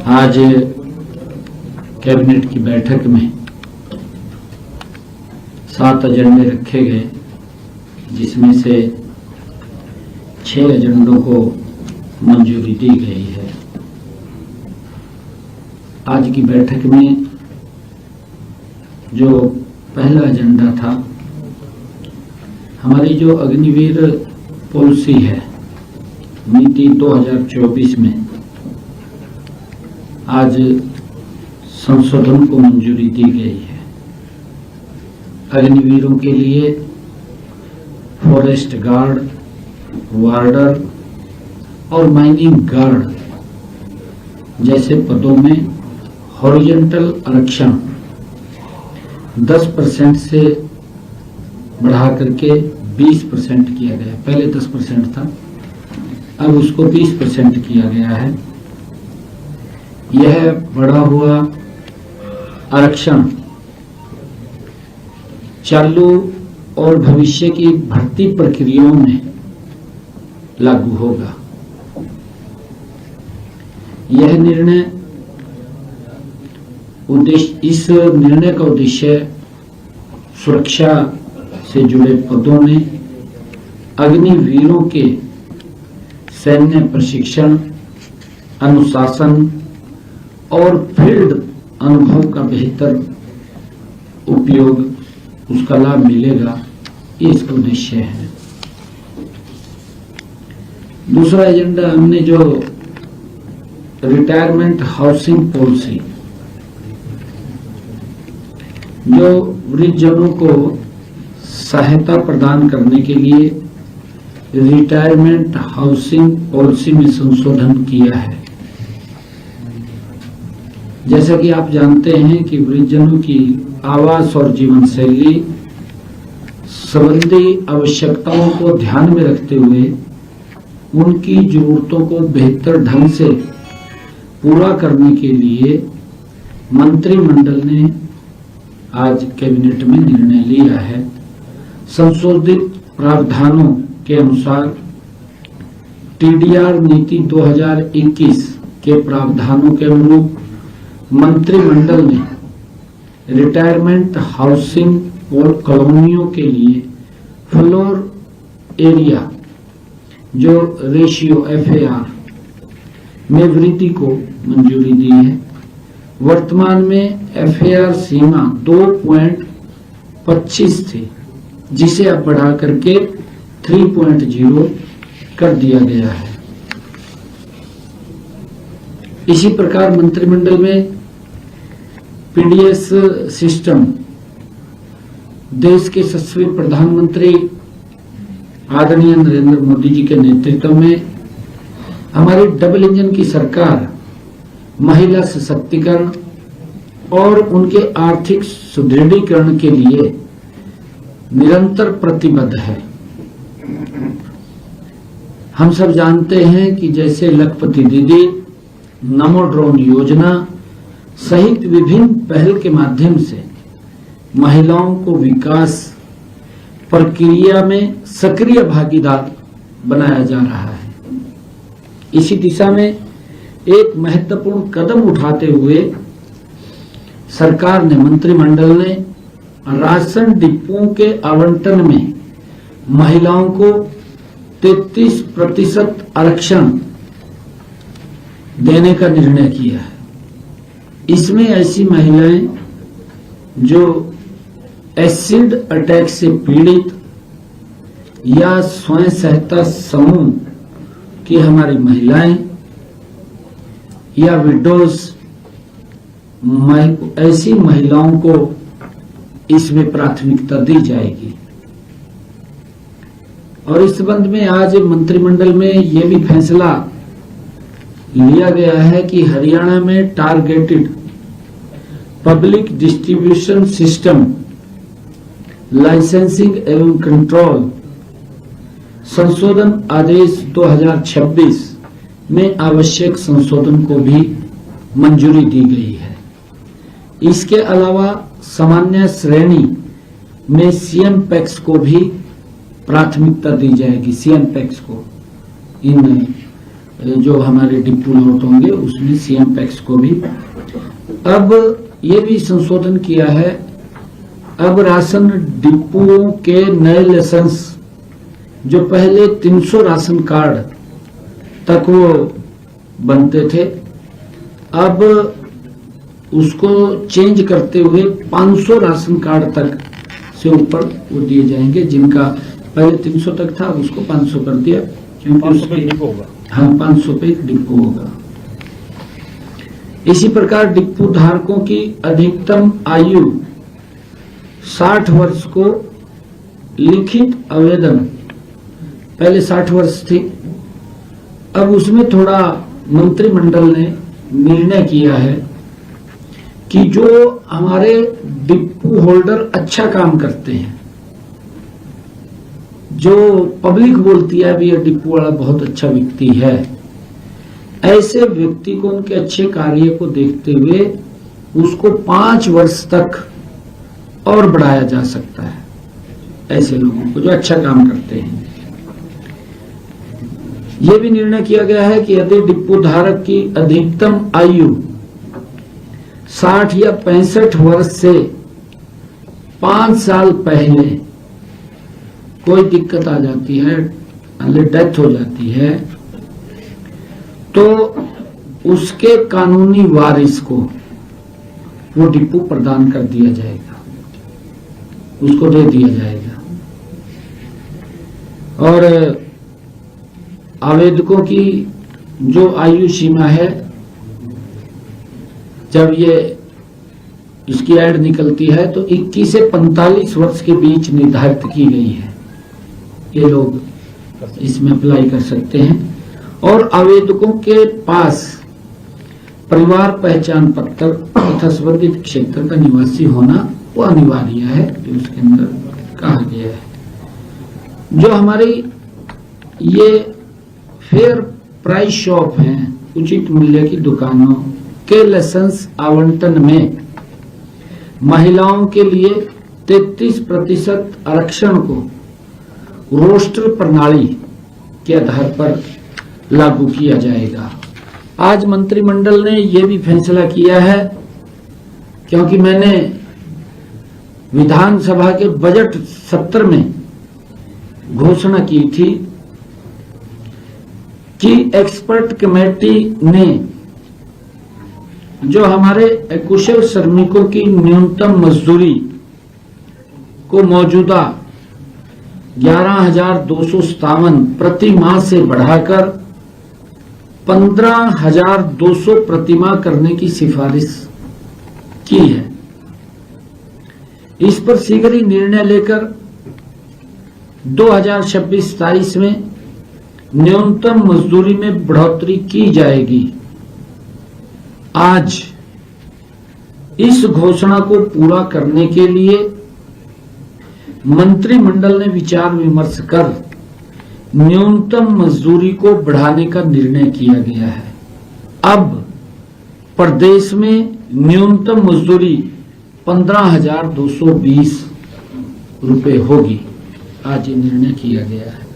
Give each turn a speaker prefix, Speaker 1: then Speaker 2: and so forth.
Speaker 1: आज कैबिनेट की बैठक में 7 एजेंडे रखे गए, जिसमें से 6 एजेंडों को मंजूरी दी गई है। आज की बैठक में जो पहला एजेंडा था, हमारी जो अग्निवीर पॉलिसी है नीति 2024 में आज संशोधन को मंजूरी दी गई है। अग्निवीरों के लिए फॉरेस्ट गार्ड, वार्डर और माइनिंग गार्ड जैसे पदों में हॉरिजॉन्टल आरक्षण 10% से बढ़ा करके 20% किया गया। पहले 10% था, अब उसको 20% किया गया है। यह बढ़ा हुआ आरक्षण चालू और भविष्य की भर्ती प्रक्रियाओं में लागू होगा। यह निर्णय इस निर्णय का उद्देश्य सुरक्षा से जुड़े पदों में अग्निवीरों के सैन्य प्रशिक्षण, अनुशासन और फील्ड अनुभव का बेहतर उपयोग, उसका लाभ मिलेगा, ये इसका उद्देश्य है। दूसरा एजेंडा हमने जो रिटायरमेंट हाउसिंग पॉलिसी, जो वृद्धजनों को सहायता प्रदान करने के लिए रिटायरमेंट हाउसिंग पॉलिसी में संशोधन किया है। जैसा कि आप जानते हैं कि वृद्धजनों की आवास और जीवन शैली संबंधी आवश्यकताओं को ध्यान में रखते हुए उनकी जरूरतों को बेहतर ढंग से पूरा करने के लिए मंत्रिमंडल ने आज कैबिनेट में निर्णय लिया है। संशोधित प्रावधानों के अनुसार टीडीआर नीति 2021 के प्रावधानों के अनुरूप मंत्रिमंडल ने रिटायरमेंट हाउसिंग और कॉलोनियों के लिए फ्लोर एरिया जो रेशियो FAR में वृद्धि को मंजूरी दी है। वर्तमान में FAR सीमा 2.25 थी, जिसे अब बढ़ा करके 3.0 कर दिया गया है। इसी प्रकार मंत्रिमंडल में PDS सिस्टम देश के यशस्वी प्रधानमंत्री आदरणीय नरेंद्र मोदी जी के नेतृत्व में हमारी डबल इंजन की सरकार महिला सशक्तिकरण और उनके आर्थिक सुदृढ़ीकरण के लिए निरंतर प्रतिबद्ध है। हम सब जानते हैं कि जैसे लखपति दीदी, नमो ड्रोन योजना सहित विभिन्न पहल के माध्यम से महिलाओं को विकास प्रक्रिया में सक्रिय भागीदार बनाया जा रहा है। इसी दिशा में एक महत्वपूर्ण कदम उठाते हुए सरकार ने, मंत्रिमंडल ने राशन डिपों के आवंटन में महिलाओं को 33% आरक्षण देने का निर्णय किया है। इसमें ऐसी महिलाएं जो एसिड अटैक से पीड़ित या स्वयं सहायता समूह की हमारी महिलाएं या विडोज, ऐसी महिलाओं को इसमें प्राथमिकता दी जाएगी। और इस संबंध में आज मंत्रिमंडल में यह भी फैसला लिया गया है कि हरियाणा में targeted public distribution system licensing एवं कंट्रोल संशोधन आदेश 2026 में आवश्यक संशोधन को भी मंजूरी दी गई है। इसके अलावा सामान्य श्रेणी में सीएम पैक्स को भी प्राथमिकता दी जाएगी। सीएम पैक्स को इन जो हमारे डिपो लॉट होंगे उसमें सीएम पैक्स को भी। अब ये भी संशोधन किया है, अब राशन डिपोओं के नए लाइसेंस जो पहले 300 राशन कार्ड तक वो बनते थे, अब उसको चेंज करते हुए 500 राशन कार्ड तक से ऊपर वो दिए जाएंगे। जिनका पहले 300 तक था उसको 500 कर दिया, क्योंकि उसके हाँ 500 पे डिपो होगा। इसी प्रकार डिपो धारकों की अधिकतम आयु 60 वर्ष को लिखित आवेदन, पहले 60 वर्ष थी, अब उसमें थोड़ा मंत्रिमंडल ने निर्णय किया है कि जो हमारे डिपो होल्डर अच्छा काम करते हैं, जो पब्लिक बोलती है भी ये डिपो वाला बहुत अच्छा व्यक्ति है, ऐसे व्यक्ति को उनके अच्छे कार्य को देखते हुए उसको 5 वर्ष तक और बढ़ाया जा सकता है। ऐसे लोगों को जो अच्छा काम करते हैं, यह भी निर्णय किया गया है कि यदि डिपो धारक की अधिकतम आयु 60 या 65 वर्ष से 5 साल पहले कोई दिक्कत आ जाती है, डेथ हो जाती है, तो उसके कानूनी वारिस को वो डिपो प्रदान कर दिया जाएगा, उसको दे दिया जाएगा। और आवेदकों की जो आयु सीमा है, जब ये इसकी ऐड निकलती है तो 21 से 45 वर्ष के बीच निर्धारित की गई है। ये लोग इसमें अप्लाई कर सकते हैं। और आवेदकों के पास परिवार पहचान पत्र तथा संबंधित क्षेत्र का निवासी होना वो अनिवार्य है, जो उसके अंदर कहा गया है। जो हमारी ये फेयर प्राइस शॉप हैं, उचित मूल्य की दुकानों के लाइसेंस आवंटन में महिलाओं के लिए 33% आरक्षण को रोस्टर प्रणाली के आधार पर लागू किया जाएगा। आज मंत्रिमंडल ने यह भी फैसला किया है, क्योंकि मैंने विधानसभा के बजट सत्र में घोषणा की थी कि एक्सपर्ट कमेटी ने जो हमारे कुशल श्रमिकों की न्यूनतम मजदूरी को मौजूदा 11,257 प्रति माह से बढ़ाकर 15,200 प्रति माह करने की सिफारिश की है, इस पर शीघ्र ही निर्णय लेकर 2026-27 में न्यूनतम मजदूरी में बढ़ोतरी की जाएगी। आज इस घोषणा को पूरा करने के लिए मंत्रिमंडल ने विचार विमर्श कर न्यूनतम मजदूरी को बढ़ाने का निर्णय किया गया है। अब प्रदेश में न्यूनतम मजदूरी 15,220 रुपए होगी। आज ये निर्णय किया गया है।